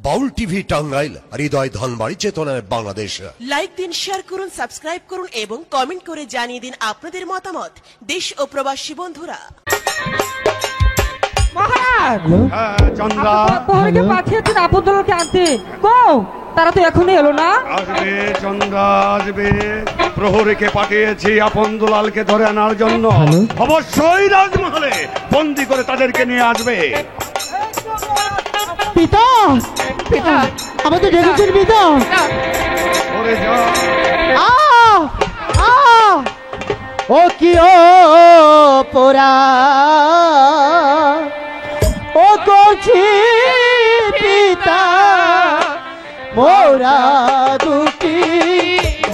বাউল TV Tangail, হৃদয় ধনবাড়ি, চেতনায় Bangladesh. Like দিন, share করুন, সাবস্ক্রাইব করুন এবং কমেন্ট করে জানিয়ে দিন আপনাদের মতামত। দেশ ও প্রবাসী বন্ধুরা, মহারাজ চন্দ্রা প্রহরীকে পাঠিয়েছেন আপদকে আনতে। কো তারা তো এখনই এলো না। আসবে, চন্দ্রা আসবে। প্রহরীকে পাঠিয়েছি আপন দুলালকে ধরে আনার জন্য। অবশ্যই রাজমহলে বন্দি করে তাদেরকে নিয়ে আসবে। পিতা, পিতা আমাদের ডেকেছেন পিতা। ওরে যা, আ আ ও কি ও পোরা ও করছি পিতা মোরা দুটি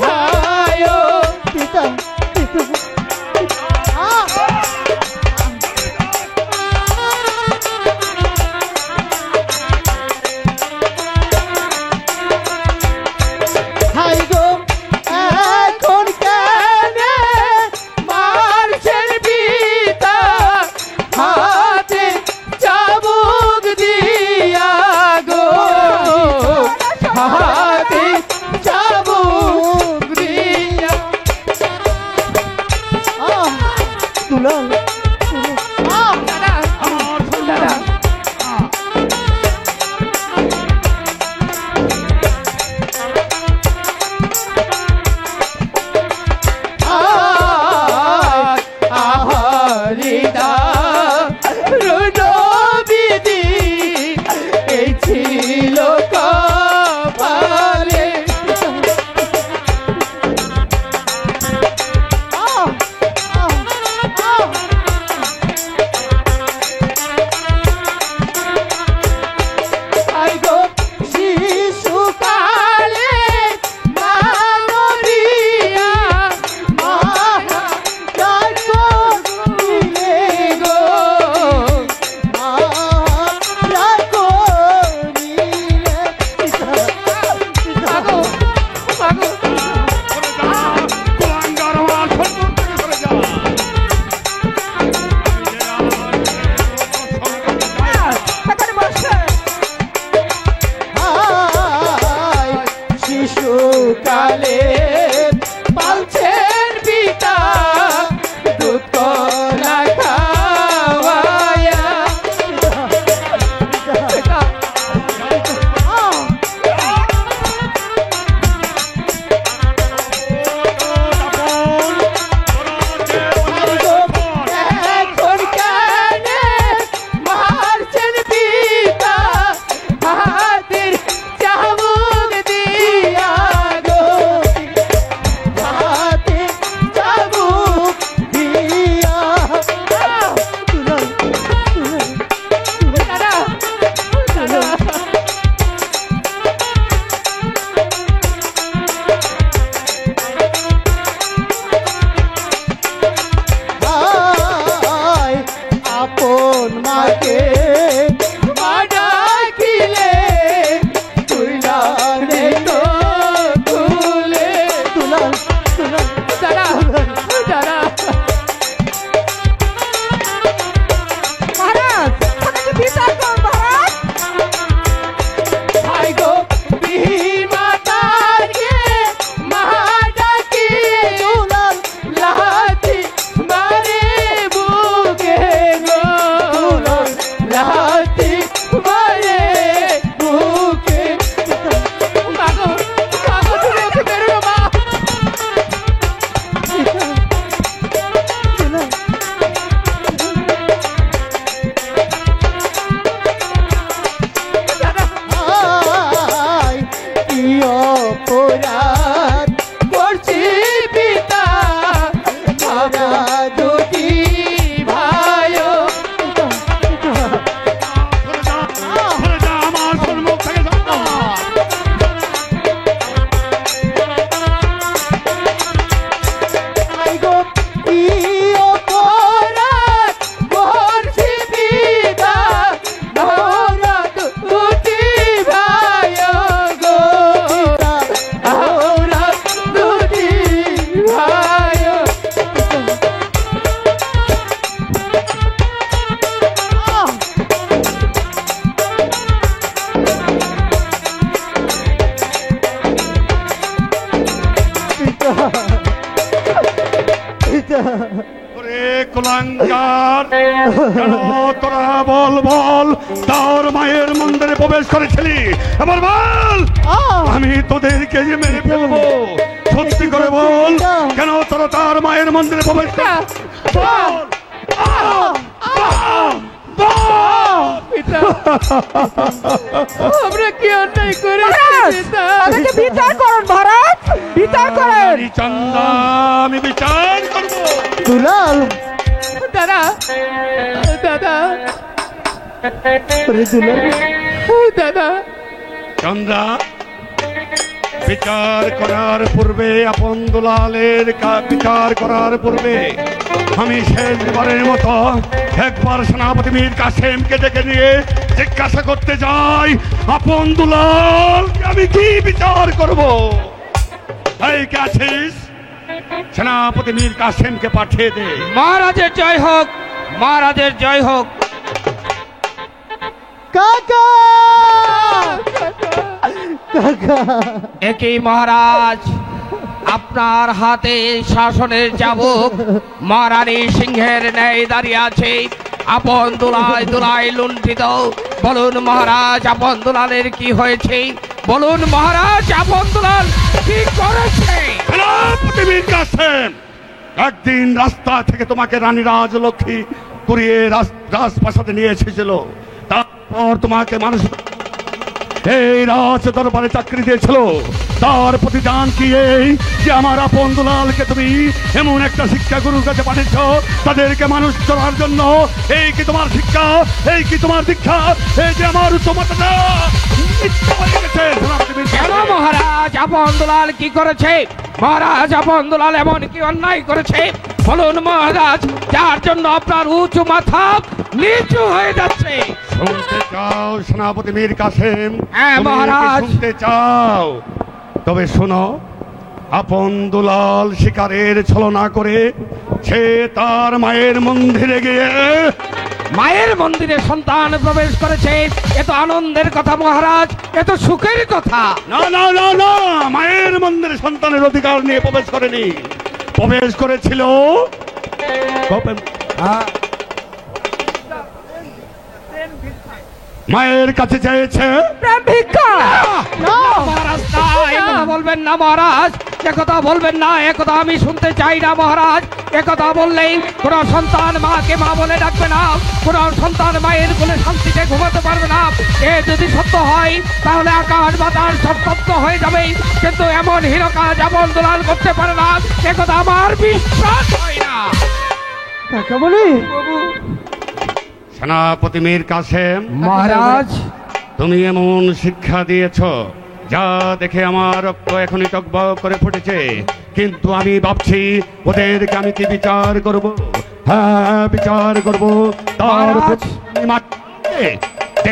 ভাই পিতা, পিতা হাই গো এখন কেনে মারছেন পিতা হাতে চাবুক দিয়া গো হাতে ওরে কুলাঙ্গার, কেন তোরা বল বল তার মায়ের মন্দিরে প্রবেশ করেছিলি? এবার বল, আমি তোদেরকে যে মেরে ফেলবো। সত্যি করে বল, কেন তোরা তার মায়ের মন্দিরে প্রবেশ কর? বল, আমরা কি অন্যায় করেছি মহারাজ, পিতা? তাদেরকে বিচার করুন মহারাজ, বিচার করেন। চন্দা, আমি বিচার করবো। দুলাল, দাদা, দাদা, ওরে দুলাল, দাদা, চন্দ্রা, বিচার করার পূর্বে আপন দুলালের বিচার করার পূর্বে আমি শেষবারের মতো একবার সেনাপতি মীর কাসেমকে ডেকে নিয়ে জিজ্ঞাসা করতে যাই, আপন দুলাল আমি কি বিচার করব? এই কে আছিস? সেনাপতি মীর কাসেমকে পাঠিয়ে দে। মহারাজের জয় হোক, মহারাজের জয় হোক। কাকা, কাকা, একই মহারাজ, আপনার হাতে শাসনের চাবুক মহারানী সিংহের ন্যায় দাঁড়িয়ে আছে। আপন দুলাল দুলাই লুণ্ঠিত। বলুন মহারাজ, আপন দুলালের কি হয়েছে? বলুন মহারাজ, আপন দুলাল কি করেছে? সেনাপতি মীর কাসেম একদিন রাস্তা থেকে তোমাকে রানী রাজলক্ষ্মী কুড়িয়ে রাজপ্রাসাদে নিয়ে এসেছিল। তারপর তোমাকে মানুষ এই রাজ দরবারে চাকরি দিয়েছিল। তার প্রতিদান কি এই যে আমার আপন দুলালকে তুমি এমন একটা শিক্ষা গুরুর কাছে পাঠিয়েছ তাদেরকে মানুষ চলার জন্য? এই কি তোমার শিক্ষা? এই কি তোমার দীক্ষা? এই যে আমার উচ্চমতটা কেন মহারাজ, আপন দুলাল কি করেছে? মহারাজ, আপন দুলাল এমন কি অন্যায় করেছে? বলুন মহারাজ, যার জন্য আপনার উঁচু মাথা নিচু হয়ে যাচ্ছে। শুনতে চাও সেনাপতি মীর কাসেম? হ্যাঁ, তুমি মহারাজ। কি শুনতে চাও? তবে শোনো, আপন দুলাল শিকারের ছলনা করে সে তার মায়ের মন্দিরে গিয়ে মায়ের মন্দিরে সন্তান প্রবেশ করেছে। এত আনন্দের কথা মহারাজ, এত সুখের কথা। না না না না, মায়ের মন্দিরে সন্তানের অধিকার নিয়ে প্রবেশ করেনি। প্রবেশ করেছিল মায়ের কাছে চেয়েছে প্রেম ভিক্ষা। মহারাজ না, একথা বলবেন না মহারাজ, একথা বলবেন না, একথা আমি শুনতে চাই না মহারাজ। একথা বললেই কোন সন্তান মাকে মা বলে ডাকবে না, কোন সন্তান মায়ের কোলে শান্তিতে ঘুমাতে পারবে না। এ যদি সত্য হয় তাহলে আকাশ বাতাস সব তত্ত্ব হয়ে যাবে, কিন্তু এমন হীন কাজ আপন দুলাল করতে পারে না, একথা আমার বিশ্বাস হয় না। কাকা বলি, সেনাপতি মীর কাসেম, মহারাজ, তুমি এমন শিক্ষা দিয়েছ যা দেখে আমার রক্ত এখনই টকবক করে ফুটেছে। কিন্তু আমি ভাবছি ওদেরকে আমি কি বিচার করব? হ্যাঁ, বিচার করব। তার মহারাজ।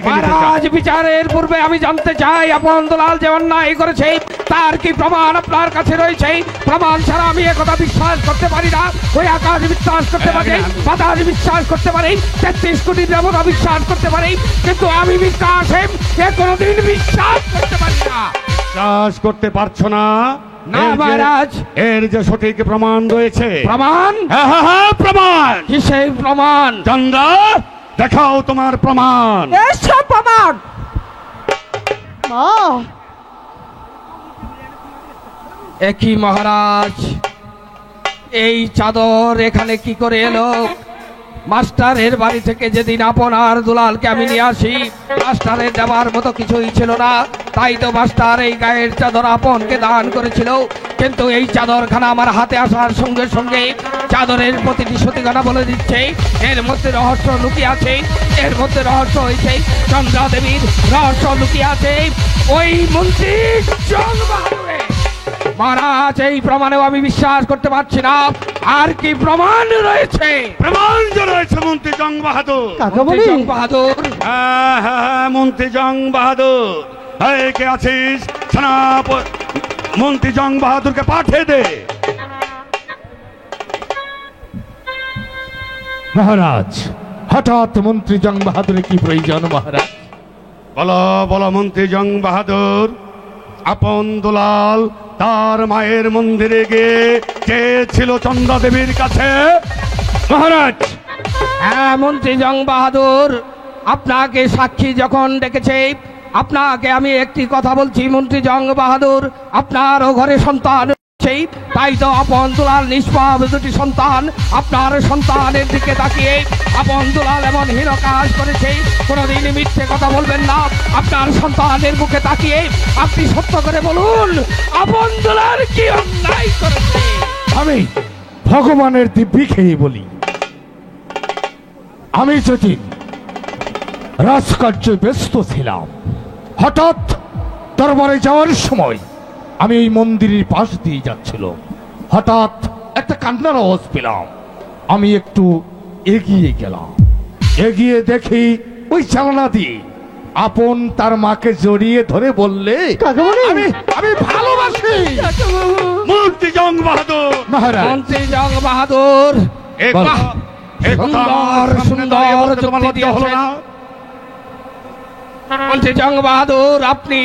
মহারাজ, বিচারের পূর্বে আমি জানতে চাই আপন দুলাল যে অন্যায় করেছে তার কি প্রমাণ আপনার কাছে রয়েছে? প্রমাণ ছাড়া আমি একথা বিশ্বাস করতে পারি না। ওই আকাশ বিশ্বাস করতে পারে, বাতাস বিশ্বাস করতে পারে, 33 কোটি দেবতা বিশ্বাস করতে পারে, কিন্তু আমি বিশ্বাসেম এ কোনোদিন বিশ্বাস করতে পারি না। বিশ্বাস করতে পারছো না? না মহারাজ। এর যে সঠিক প্রমাণ রয়েছে। প্রমাণ? হ্যাঁ হ্যাঁ হ্যাঁ, প্রমাণ। কিসের প্রমাণ? চন্দ্রা, দেখাও তোমার প্রমাণ। এসব প্রমাণ। মা, একই মহারাজ, এই চাদর এখানে কি করে এলো? মাস্টারের বাড়ি থেকে যেদিন আপনার দুলালকে আমি নিয়ে আসি, মাস্টারের দেওয়ার মতো কিছুই ছিল না, তাই তো মাস্টার এই গায়ের চাদর আপনকে দান করেছিল। কিন্তু এই চাদরখানা আমার হাতে আসার সঙ্গে সঙ্গে চাদরের প্রতিটি সতীখানা বলে দিচ্ছে এর মধ্যে রহস্য লুকিয়ে আছে। এর মধ্যে রহস্য হয়েছে চন্দ্রা দেবীর, রহস্য লুকিয়ে আছে ওই মন্ত্রী জং বাহাদুরের। মহারাজ, এই প্রমাণেও আমি বিশ্বাস করতে পারছি না। আর কি প্রমাণ রয়েছে? প্রমাণ যে রয়েছে মন্ত্রী জং বাহাদুর। কাকা বলি, জং বাহাদুর। হ্যাঁ হ্যাঁ হ্যাঁ, মন্ত্রী জং বাহাদুর। এই কে আছিস? মন্ত্রী জং বাহাদুরকে পাঠিয়ে দে। মহারাজ, হঠাৎ মন্ত্রী জং বাহাদুরের কি প্রয়োজন মহারাজ? বলো বলো মন্ত্রী জং বাহাদুর, আপন দুলাল তার মায়ের মন্দিরে গিয়ে চেয়েছিল চন্দ্রা দেবীর কাছে? মহারাজ, হ্যাঁ মন্ত্রী জং বাহাদুর, আপনাকে সাক্ষী যখন ডেকেছে, আপনাকে আমি একটি কথা বলছি মন্ত্রী জং বাহাদুর, আপনারও ঘরে সন্তান সেই, তাই তো আপন দুলাল নিষ্পাপ দুটি সন্তান, আপনার সন্তানের দিকে তাকিয়ে আপন দুলাল এমন হীন কাজ করেছে, কোনোদিন মিথ্যে কথা বলবেন না। আপনার সন্তানের মুখে তাকিয়ে আপনি সত্য করে বলুন, আপন দুলাল কি অন্যায় করেছে? আমি ভগবানের দিব্যি খেয়ে বলি, আমি যদি রাজকার্যে ব্যস্ত ছিলাম, হঠাৎ দরবারে যাওয়ার সময় আমি এই মন্দিরের পাশ দিয়ে যাচ্ছিল, হঠাৎ একটা কান্নার আওয়াজ পেলাম। আমি একটু এগিয়ে গেলাম, এগিয়ে দেখি ওই জানালা দিয়ে আপন তার মাকে জড়িয়ে ধরে বললে, আমি আমি ভালোবাসি। মন্ত্রী জং বাহাদুর, মহারাজ, মন্ত্রী জং বাহাদুর এ বাহ, কথা- এ কথা আমার সামনে দাঁড়িয়ে বলতে তোমার লজ্জা হলো না? মন্ত্রী জং বাহাদুর, আপনি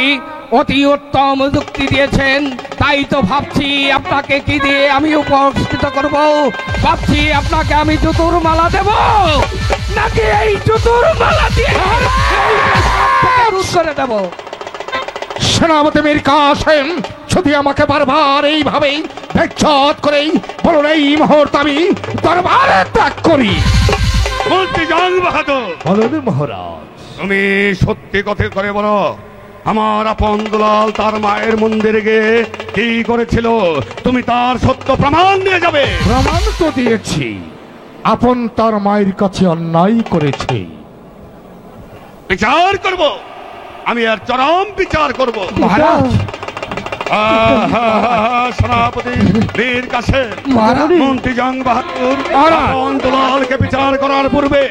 অতি উত্তম যুক্তি দিয়েছেন, তাই তো ভাবছি আপনাকে কি দিয়ে আমি উপস্থিত করব। ভাবছি আপনাকে আমি জুতোর মালা দেব, নাকি এই জুতোর মালা দিয়ে রোধ করে দেব? সেনাপতি মীর কাসেম যদি আমাকে বারবার এইভাবে বেজ্জত করেই বলুন, এই মুহূর্তে আমি দরবারে ত্যাগ করি। মন্ত্রী জং বাহাদুর, বলুন মহারাজ। তুমি সত্যি কথা করে বলো, আমার আপন দুলাল তার মায়ের মন্দিরে গিয়ে কি করেছিল? তুমি তার সত্য প্রমাণ দিয়ে যাবে। প্রমাণ তো দিয়েছি, আপন তার মায়ের কাছে অন্যায় করেছে। বিচার করব, আমি আর চরম বিচার করব। মহারাজ, সেনাপতি বীর কাসেম, মহারাজ, মন্ত্রী জং বাহাদুর, মহারাজ। আপন দুলালকে বিচার করার পূর্বে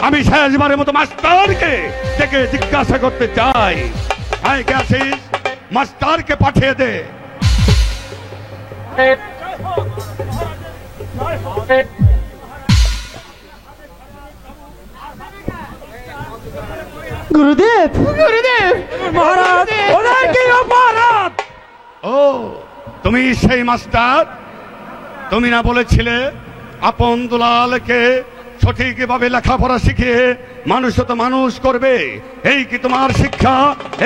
আমি শেষবারের মতো মাস্টারকে ডেকে জিজ্ঞাসা করতে চাই। আয় কে আছিস? মাস্টারকে পাঠিয়ে দে। গুরুদেব, গুরুদেব, মহারাজ, ওনাকে অপরাধ। ও, তুমি সেই মাস্টার? তুমি না বলেছিলে আপন দুলালকে সঠিকভাবে লেখাপড়া শিখিয়ে মানুষ তো মানুষ করবে? এই কি তোমার শিক্ষা?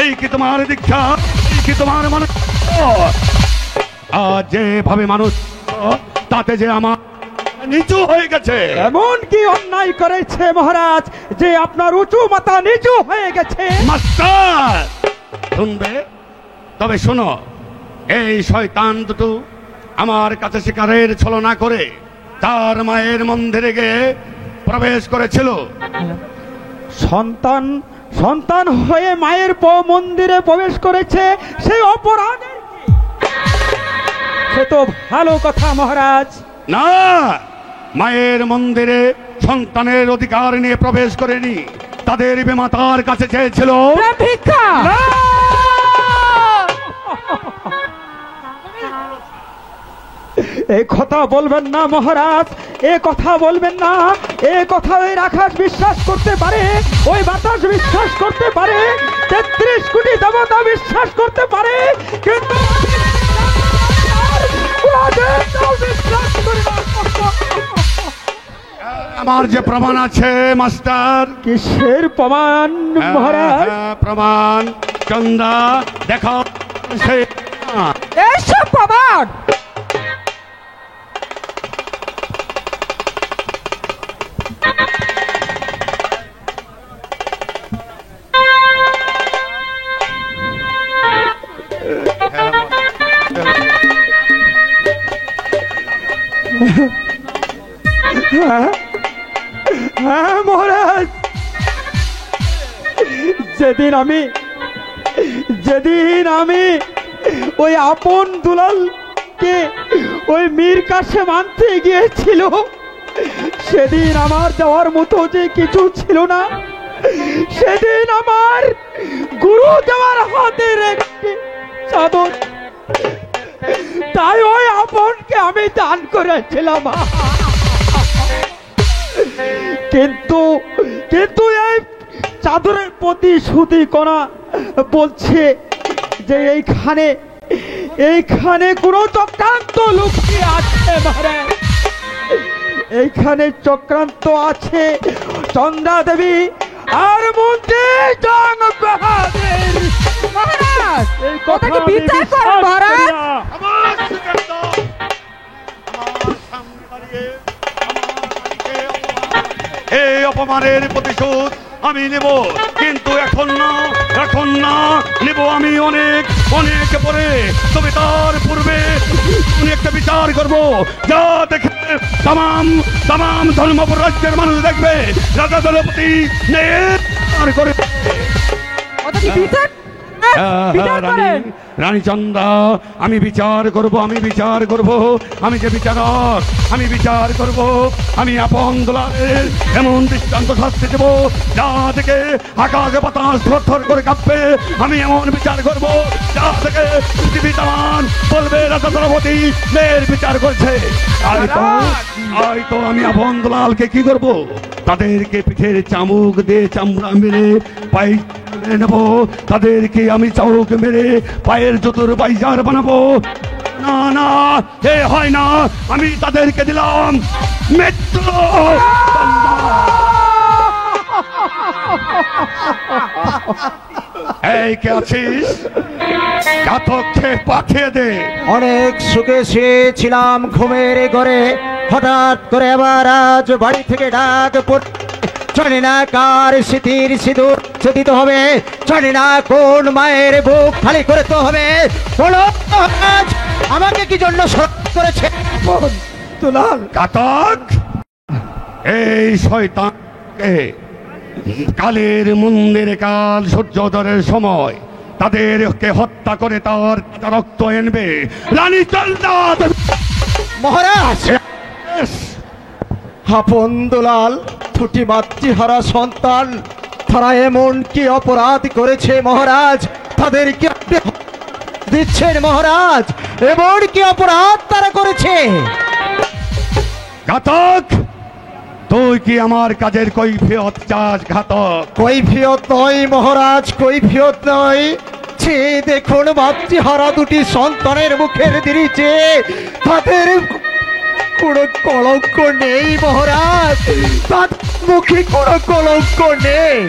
এই কি তোমার দীক্ষা? এই কি তোমার মানুষ? আজ যেভাবে মানুষ তাতে যে আমার নিচু হয়ে গেছে। এমন কি অন্যায় করেছে মহারাজ যে আপনার উঁচু মাথা নিচু হয়ে গেছে? মাস্টার শুনবে? তবে শোনো, এই শয়তান দুটো আমার কাছে শিকারের ছলনা করে তার মায়ের মন্দিরে গিয়ে প্রবেশ করেছিল। সন্তান সন্তান হয়ে মায়ের মন্দিরে প্রবেশ করেছে, সেই অপরাধের কি? সে তো ভালো কথা মহারাজ। না, মায়ের মন্দিরে সন্তানের অধিকার নিয়ে প্রবেশ করেনি, তাদের বিমাতার কাছে চেয়েছিল ভিক্ষা। এই কথা বলবেন না মহারাজ, এ কথা বলবেন না। এ কথা ওই রাখাস বিশ্বাস করতে পারে, ওই বাতাস বিশ্বাস করতে পারে, 33 কোটি দেবতা বিশ্বাস করতে পারে, কিন্তু বিশ্বাস করি না। আমার যে প্রমাণ আছে মাস্টার। কিসের প্রমাণ মহারাজ? প্রমাণ চন্দা দেখো। এসব প্রমাণ হ্যাঁ মহারাজ, যেদিন আমি ওই আপন দুলালকে ওই মীর কাসেম আনতে গিয়েছিল, সেদিন আমার দেওয়ার মতো যে কিছু ছিল না। সেদিন আমার গুরু দেওয়ার হাতের একটি চাদর, তাই ওই আপনকে আমি দান করেছিলাম। কিন্তু এই চাদরের প্রতিশ্রুতি করা বলছে যে এইখানে কোন চক্রান্ত লুকিয়ে আছে মহারাজ। এইখানে চক্রান্ত আছে চন্দ্রা দেবী আর মন্ত্রী জং বাহাদুর। মহারাজ এই কথা ওটাকে আমি বিচার বিশ্বাস করুন করি মহারাজ। না। আমার সুকেন্দ্র, আমার সামনে দাঁড়িয়ে এই অপমানের প্রতিশোধ আমি নেব, কিন্তু এখন না নেব আমি অনেক অনেক পরে। তবে তার পূর্বে আমি একটা বিচার করব, যা দেখে তাম ধর্মপুর রাজ্যের মানুষ দেখবে রাজা দলপতি করে। ওটাকে বিচার বিচার করেন। রানী চন্দ্রা, আমি বিচার করব, আমি যে বিচারক, আমি বিচার করব। আমি আপন দুলালের এমন দৃষ্টান্ত শাস্তি দেব, যা থেকে আকাশে বাতাস থরথর করে কাঁপবে। আমি এমন বিচার করব, যা থেকে পৃথিবী তামান বলবে রাজা দলপতি মেয়ের বিচার করছে। তাই তো আমি আপন দুলালকে কি করব, তাদেরকে পিঠের চামুক দিয়ে চামড়া মেরে পাই নেব, তাদেরকে আমি চাউক মেরে পায়ের জুতোর বাইজার বানাবো। না এ হয় না, আমি তাদেরকে দিলাম মৃত্যু। এই কে আছিস, ঘাতককে পাঠিয়ে দে। অনেক সুখে ছিলাম ঘুমের ঘরে, হঠাৎ করে আবার আজ বাড়ি থেকে ডাক জানি না কার স্মৃতির সিঁদুর চেতিত হবে, জানি না কোন মায়ের বুক খালি করতে হবে। বলো আজ আমাকে কি জন্য স্মরণ করেছে দুলাল? ঘাতক, এই শয়তানকে কালের মন্দিরে কাল সূর্যোদয়ের সময় তাদেরকে হত্যা করে তার রক্ত এনবে রানী চন্দ্রা। মহারাজ, আপন দুলাল দুটি মাতৃহারা সন্তান, তারা এমন কি অপরাধ করেছে মহারাজ? তাদেরকে আপনি দিচ্ছেন মহারাজ, এমন কি অপরাধ তারা করেছে? ঘাতক, তুই কি আমার কাজের কৈফিয়ত চাস? ঘাতক, কৈফিয়ত নয় মহারাজ, কৈফিয়ত নয়। যে দেখুন মাতৃহারা দুটি সন্তানের মুখের দৃশ্যে তাদের কোনো কলঙ্ক নেই মহারাজ, তার মুখে কোনো কলঙ্ক নেই।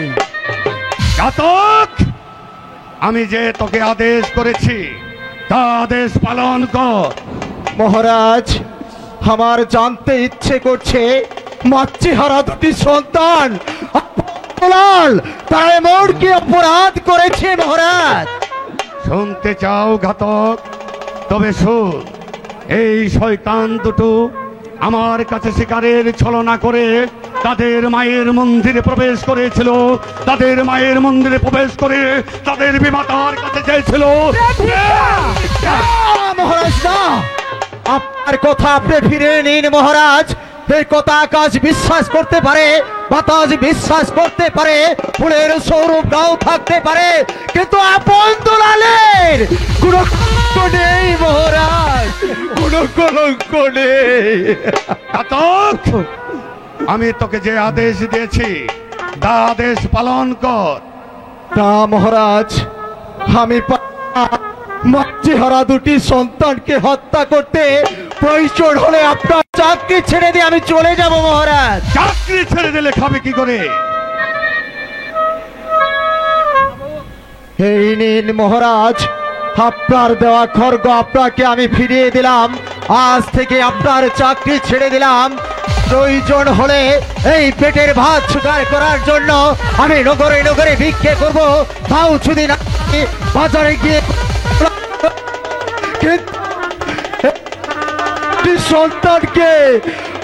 ঘাতক, আমি যে তোকে আদেশ করেছি তা আদেশ পালন কর। মহারাজ, আমার জানতে ইচ্ছে করছে মাতৃহারা দুটি সন্তান তারা এমন কি অপরাধ করেছে মহারাজ? শুনতে চাও ঘাতক? তবে শোন, এই শয়তান দুটো আমার কাছে শিকারের ছলনা করে তাদের মায়ের মন্দিরে প্রবেশ করেছিল, তাদের মায়ের মন্দিরে প্রবেশ করে তাদের বিমাতার কাছে চেয়েছিল। মহারাজ না, আপনার কথা আপনি ফিরে নিন মহারাজ। এই কথা আকাশ বিশ্বাস করতে পারে, বাতাস বিশ্বাস করতে পারে, ফুলের সৌরভ নাও থাকতে পারে, কিন্তু আপন দুলালের কোনো কলঙ্ক নেই মহারাজ, কোনো কলঙ্ক নেই। ঘাতক, আমি তোকে যে আদেশ দিয়েছি তা আদেশ পালন কর। না মহারাজ, আমি মাতৃহারা দুটি সন্তানকে হত্যা করতে প্রয়োজন হলে আপনার চাকরি ছেড়ে দিয়ে আমি চলে যাব মহারাজ। চাকরি ছেড়ে দিলে খাবে কি করে? এই নিন মহারাজ, আপনার দেওয়া খড়গ আপনাকে আমি ফিরিয়ে দিলাম। আজ থেকে আপনার চাকরি ছেড়ে দিলাম। প্রয়োজন হলে এই পেটের ভাত জোগাড় করার জন্য আমি নগরে নগরে ভিক্ষে করব, তাও যদি না বাজারে গিয়ে সন্তানকে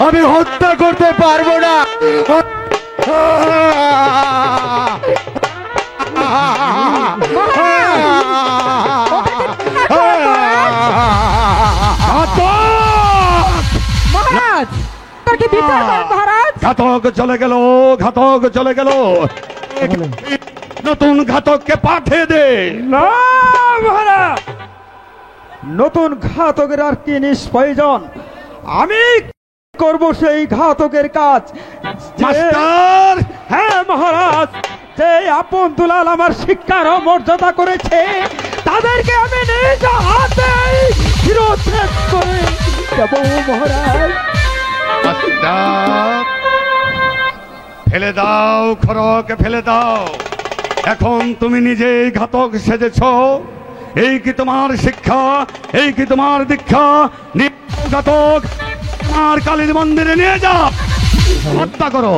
আমি হত্যা করতে পারবো না। মহারাজ তাকে বিচার করেন মহারাজ। ঘাতক চলে গেল, ঘাতক চলে গেল। নতুন ঘাতককে পাঠিয়ে দে। না মহারাজ, নতুন ঘাতকের আর কি নিষ্প্রয়োজন? আমি করব সেই ঘাতকের কাজ। মাস্টার, হ্যাঁ মহারাজ, যে আপন দুলাল আমার শিক্ষার মর্যাদা করেছে তাদেরকে আমি নিজ হাতে শিরোচ্ছেদ করে দেব মহারাজ। মাস্টার, ফেলে দাও খড়ক, ফেলে দাও। এখন তুমি নিজেই ঘাতক সেজেছ। এই কি তোমার শিক্ষা? এই কি তোমার দীক্ষা? ঘাতক, তোমার কালীর মন্দিরে নিয়ে যাও, হত্যা করো।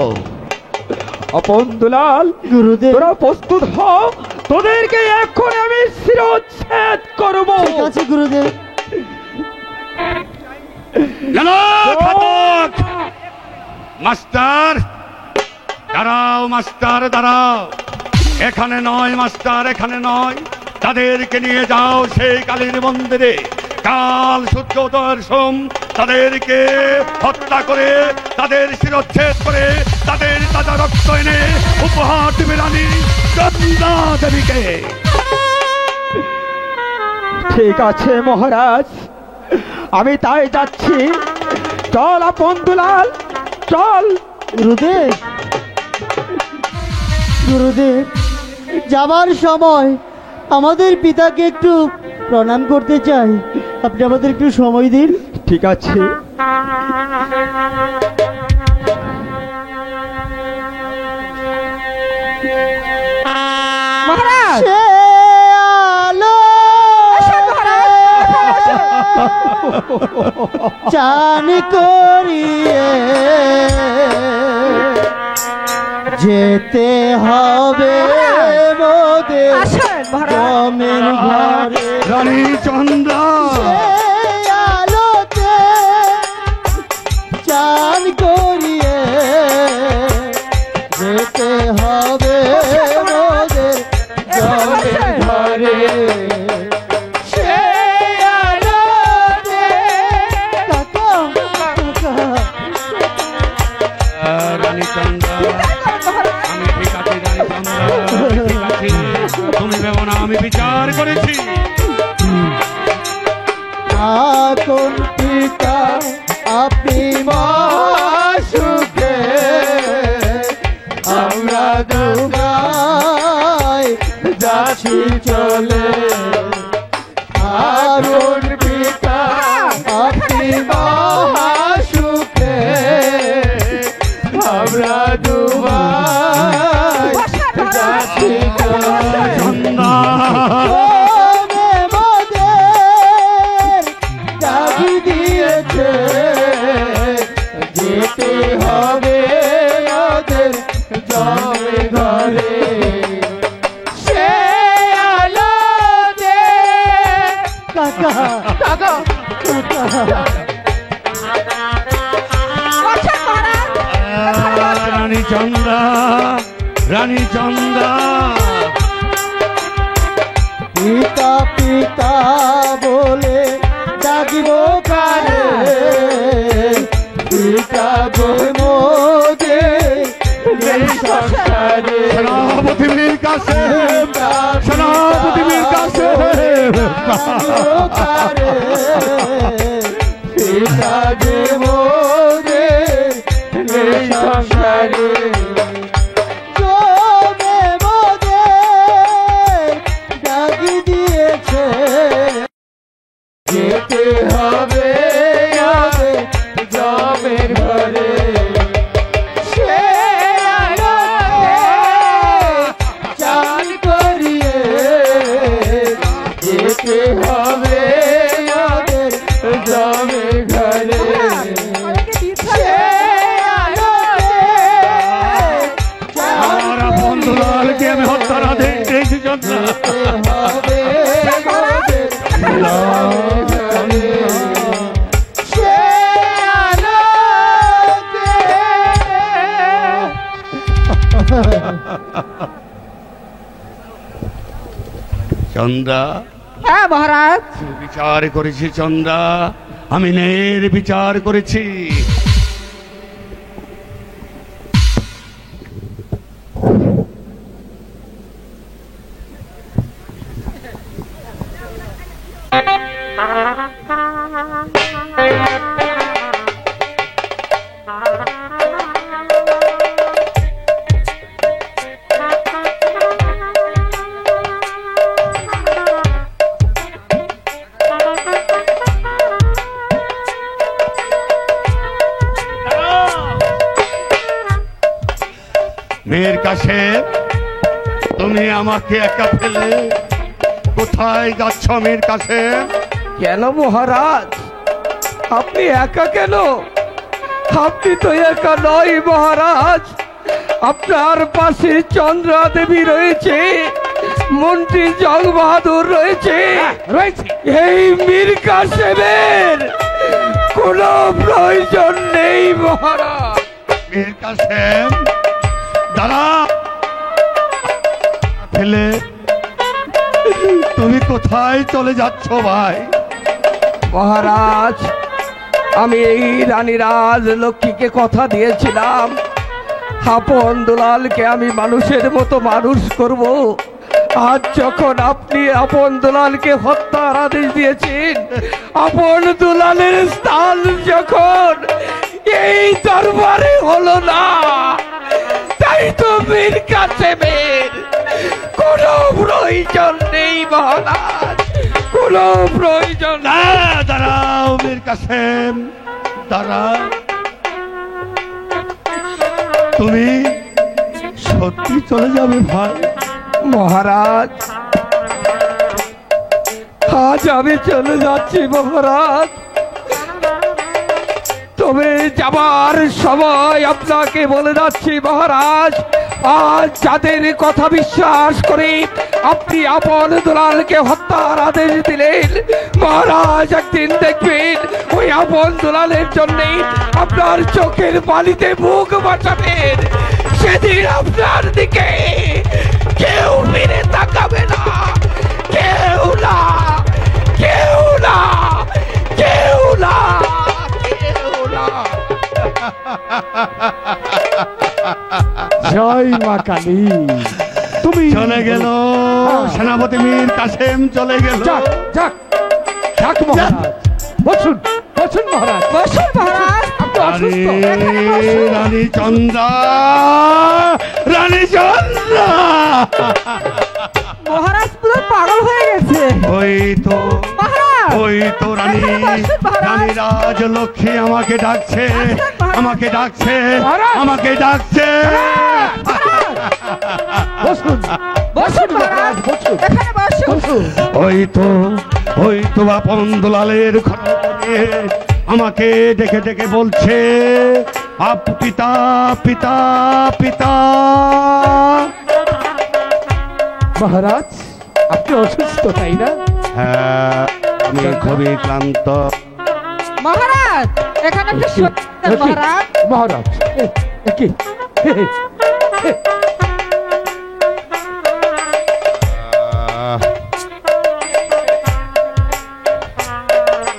আপন দুলাল, গুরুদেব। তোরা প্রস্তুত হ, তোদেরকে এখন আমি শিরোচ্ছেদ করব। ঠিক আছে গুরুদেব। জানো ঘাতক! মাস্টার দাঁড়াও, মাস্টার দাঁড়াও। এখানে নয় মাস্টার, এখানে নয়। তাদেরকে নিয়ে যাও সেই কালীর মন্দিরে। কাল সূর্যোদয়ের সোম তাদেরকে হত্যা করে, তাদের শিরচ্ছেদ করে, তাদের তাজা রক্ত এনে উপহার দেবে রানী চন্দা দেবীকে। ঠিক আছে মহারাজ, আমি তাই যাচ্ছি। চল আপন দুলাল, চল। গুরুদেব, গুরুদেব, যাবার সময় আমাদের পিতাকে একটু প্রণাম করতে চাই, আপনি আমাদের একটু সময় দিন। ঠিক আছে। মহারাজ, সে আলো চান করিয়ে যেতে হবে মোদের জমের ঘরে। রানী চন্দা, সেই আলোতে চান করিয়ে যেতে হবে মোদের জমের ঘরে। সেই আলোতে কাকা, কাকা। রানী চন্দা, আমি ঠিক আছি রানী চন্দা, ঠিক আছি। তুমি ভেবো না, আমি বিচার করেছি। কোন পিতা আপনি সুখে, আমরা দুগায় যাচ্ছি চলে। কোন পিতা আপনি সুখে, আমরা দুগায় যাচ্ছি চলে। চন্দা, যেতে হবে ওদের জমে ঘরে। সে আলোতে কাকা, কাকা, রানী চন্দা, রানী চন্দা। পিতা পিতা বলে ডাকিব কারে, পিতা বলে মোদে সংসারে। সেনাপতি মীর কাসেম, সেনাপতি মীর কাসেম। পিতা যে মোদে সংসারে। জমে মোদে ডাকি দিয়েছে, যেতে হবে জমের ঘরে। সে আলোতে চান করিয়ে যেতে হবে জমের ঘরে। সে আলোতে আমার আপন দুলালকে আমি হত্যার আদেশ দিয়েছি চন্দা। যেতে হবে জমের ঘরে। সে আলোতে চন্দা, হ্যাঁ মহারাজ। বিচার করেছি চন্দা, আমি ন্যায়ের বিচার করেছি। কাশেম, তুমি আমাকে একা ফেলে কোথায় যাচ্ছ মীর কাশেম? কেন মহারাজ, আপনি একা কেন? আপনি তো একা নয় মহারাজ, আপনার পাশে চন্দ্রা দেবী রয়েছে, মন্ত্রী জং বাহাদুর রয়েছে, এই মীর কাসেমের কোনো প্রয়োজন নেই মহারাজ। মীর কাশেম দাঁড়া, ফেলে তুমি কোথায় চলে যাচ্ছ ভাই? মহারাজ, আমি এই রানী রাজলক্ষ্মীকে কথা দিয়েছিলাম, আপন দুলালকে আমি মানুষের মতো মানুষ করব। আজ যখন আপনি আপন দুলালকে হত্যার আদেশ দিয়েছেন, আপন দুলালের স্থান যখন এই দরবারে হলো না, তাই তো মীর কাসেমের কোনো প্রয়োজন নেই মহারাজ, কোনো প্রয়োজন না, দাঁড়াও মীর কাসেম, দাঁড়াও। তুমি সত্যি চলে যাবে ভাই? মহারাজ, আজ আমি চলে যাচ্ছি মহারাজ, তবে যাবার সময় আপনাকে বলে যাচ্ছি মহারাজ, আজ যাদের কথা বিশ্বাস করে আপনি আপন দুলালকে হত্যার আদেশ দিলেন, মহারাজ একদিন দেখবেন ওই আপন দুলালের জন্যে আপনার চোখের পানিতে মুখ বাঁচাবেন, সেদিন আপনার দিকে কেউ ফিরে তাকাবে না, কেউ না, কেউ না, কেউ না, কেউ না। জয় মা কালী। তুমি চলে গেল সেনাপতি মীর কাসেম, চলে গেল। যাক যাক যাক মহারাজ, বসুন বসুন মহারাজ, বসুন মহারাজ। আপনি অসুস্থ। রানী চন্দ্রা, রানী চন্দ্রা, মহারাজ পুরো পাগল হয়ে গেছে ওই তো মহারাজ। ওই তো রানী, এখানে বসুন মহারাজ। রানী রাজলক্ষ্মী আমাকে ডাকছে, মহারাজ। আমাকে ডাকছে, মহারাজ। আমাকে ডাকছে। বসুন বসুন মহারাজ, বসুন এখানে বসুন। বসুন। ওই তো আপন দুলালের ঘরে আমাকে ডেকে ডেকে বলছে, আপ পিতা পিতা পিতা। মহারাজ, আপনি অসুস্থ তাই না? হ্যাঁ, আমি খুবই ক্লান্ত। মহারাজ, এখানে একটু সত্যি মহারাজ। মহারাজ কি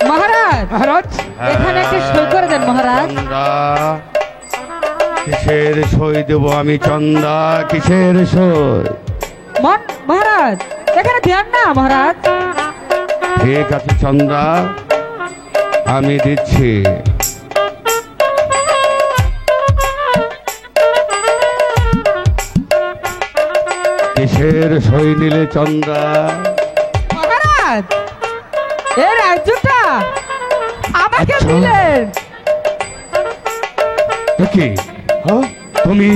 মহারাজ, মহারাজ, এখানে একটু সই করে দেন মহারাজ। চন্দা, কিসের সই দেবো আমি চন্দা, কিসের সই? মহারাজ, এখানে ধ্যান না মহারাজ। ঠিক আছে চন্দা, আমি দিচ্ছি। কিসের সই নিলে চন্দা? মহারাজ, এই রাজ্যটা আমাকে আচ্ছা। দিলেন। কি তুমি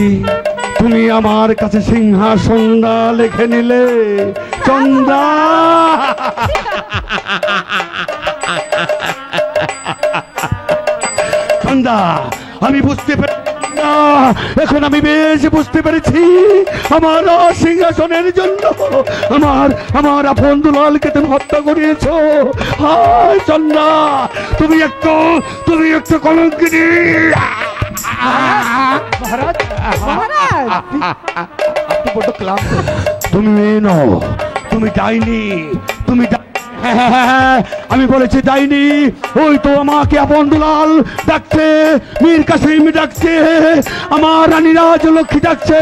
তুমি আমার কাছে সিংহাসনটা লিখে নিলে চন্দা? চন্দা, আমি বুঝতে পেরেছি না, এখন আমি বেশ বুঝতে পেরেছি আমার সিংহাসনের জন্য আমার আপন দুলালকে তুমি হত্যা করিয়েছো। হায় চন্দা, তুমি একটু কলঙ্কিনী। মহারাজ, মহারাজ, আপনি বড্ড ক্লান্ত। তুমি মেয়ে নও, তুমি ডাইনি, তুমি হ্যাঁ, আমি বলেছি ডাইনি। ওই তো আমাকে আপন দুলাল ডাকছে, মীর কাসেম ডাকছে, আমার রানী রাজলক্ষ্মী ডাকছে।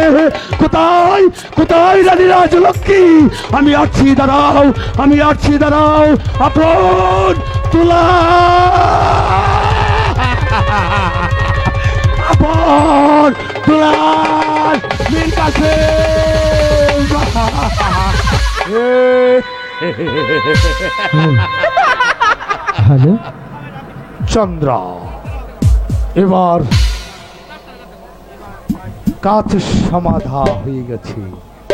কোথায় কোথায় রানী রাজলক্ষ্মী? আমি আসছি, দাঁড়াও, আমি আসছি, দাঁড়াও। আপন দুলাল, আপন দুলাল, মীর কাসেম। হ্যালো চন্দ্রা, এবার কাজ সমাধা হয়ে গেছে,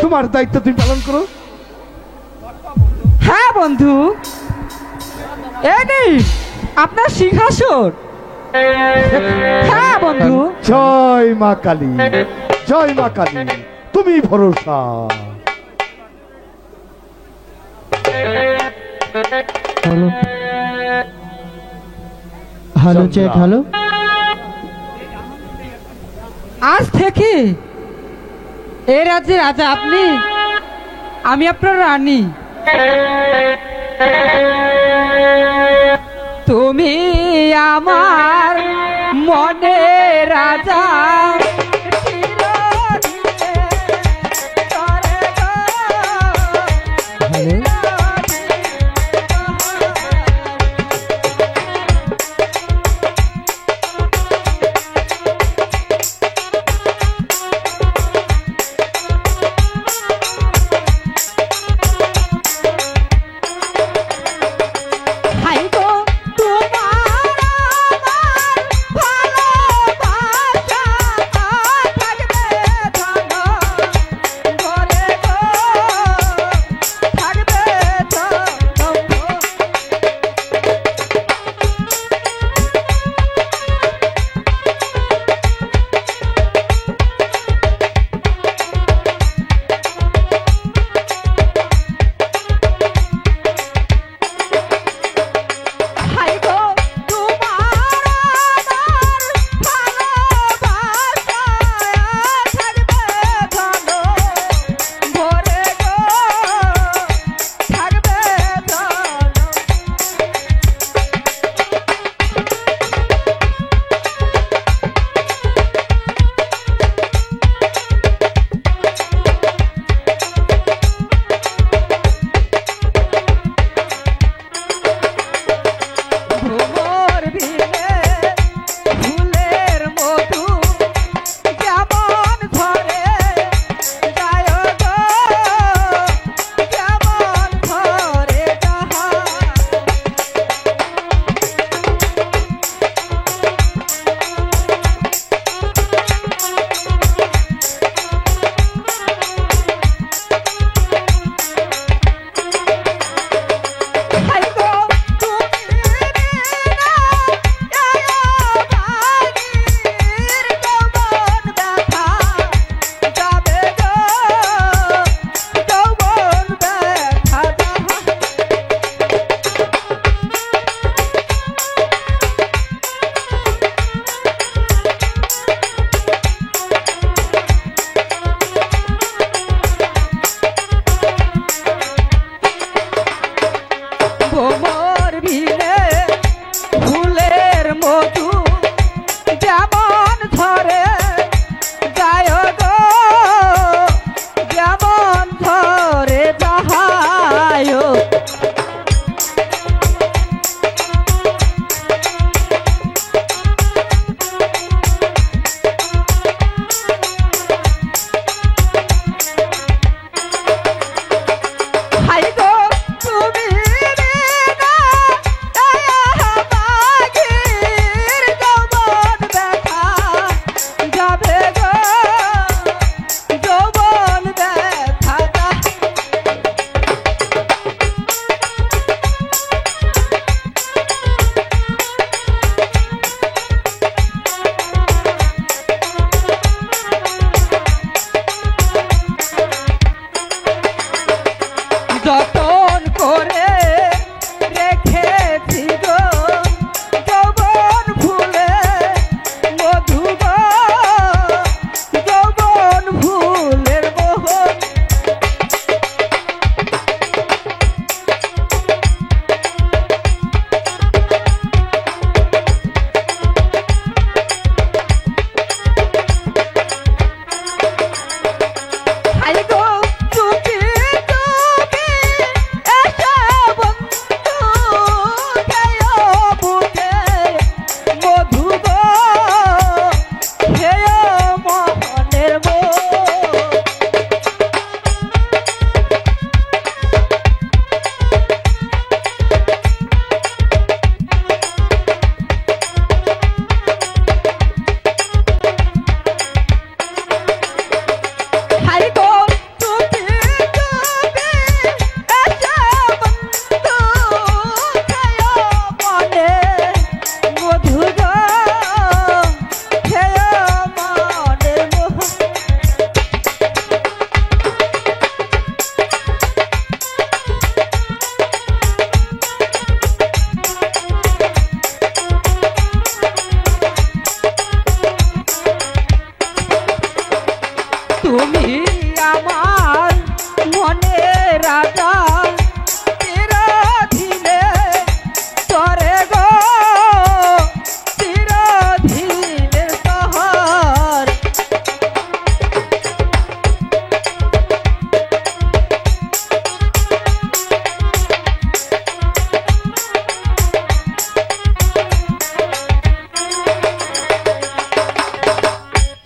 তোমার দায়িত্ব তুমি পালন করো। হ্যাঁ বন্ধু, এই নিন আপনার সিংহাসন। হ্যাঁ বন্ধু। জয় মা কালী, জয় মা কালী, তুমি ভরসা। Hello check, hello. আজ থেকে এই রাজ্যের রাজা আপনি, আমি আপনার রানী। তুমি আমার মনে রাজা।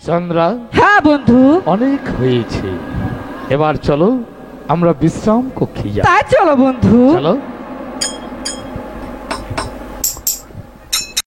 চন্দ্রা, হ্যাঁ বন্ধু, অনেক হয়েছে, এবার চলো আমরা বিশ্রাম কক্ষে যাই। তাই চলো বন্ধু। চলো।